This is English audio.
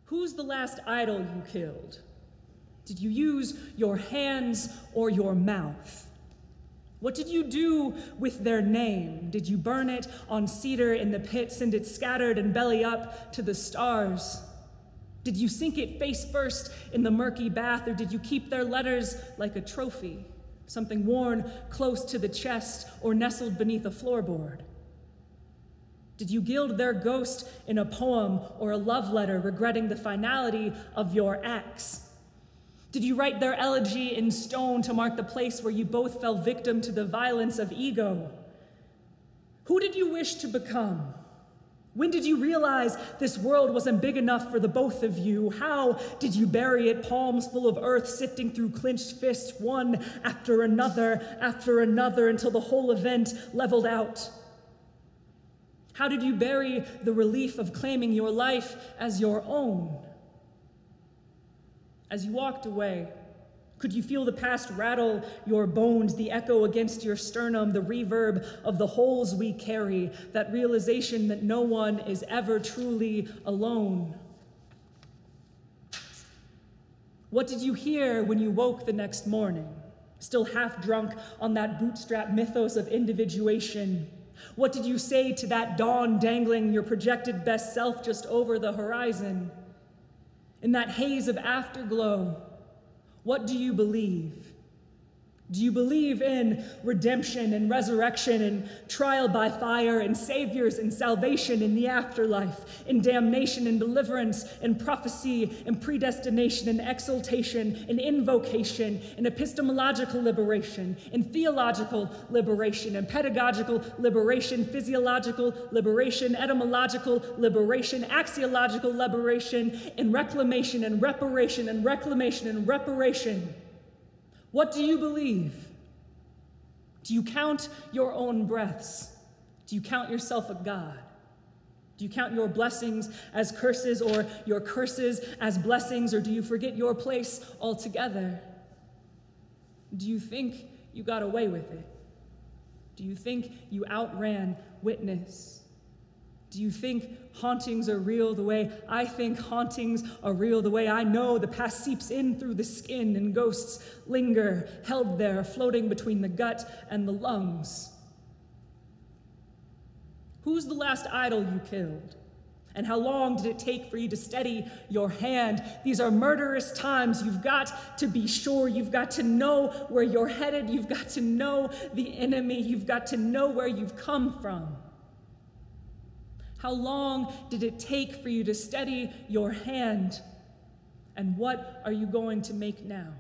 Who's the last idol you killed? Did you use your hands or your mouth? What did you do with their name? Did you burn it on cedar in the pit, send it scattered and belly up to the stars? Did you sink it face first in the murky bath, or did you keep their letters like a trophy, something worn close to the chest or nestled beneath a floorboard? Did you gild their ghost in a poem or a love letter, regretting the finality of your ex? Did you write their elegy in stone to mark the place where you both fell victim to the violence of ego? Who did you wish to become? When did you realize this world wasn't big enough for the both of you? How did you bury it, palms full of earth, sifting through clenched fists, one after another, until the whole event leveled out? How did you bury the relief of claiming your life as your own? As you walked away, could you feel the past rattle your bones, the echo against your sternum, the reverb of the holes we carry, that realization that no one is ever truly alone? What did you hear when you woke the next morning, still half drunk on that bootstrap mythos of individuation? What did you say to that dawn dangling your projected best self just over the horizon? In that haze of afterglow, what do you believe? Do you believe in redemption and resurrection and trial by fire and saviors and salvation in the afterlife, in damnation and deliverance and prophecy and predestination and exaltation and invocation and epistemological liberation and theological liberation and pedagogical liberation, physiological liberation, etymological liberation, axiological liberation, and reclamation and reparation and reclamation and reparation? What do you believe? Do you count your own breaths? Do you count yourself a god? Do you count your blessings as curses or your curses as blessings, or do you forget your place altogether? Do you think you got away with it? Do you think you outran witness? Do you think hauntings are real the way I think hauntings are real, the way I know the past seeps in through the skin and ghosts linger, held there, floating between the gut and the lungs? Who's the last idol you killed? And how long did it take for you to steady your hand? These are murderous times. You've got to be sure. You've got to know where you're headed. You've got to know the enemy. You've got to know where you've come from. How long did it take for you to steady your hand? And what are you going to make now?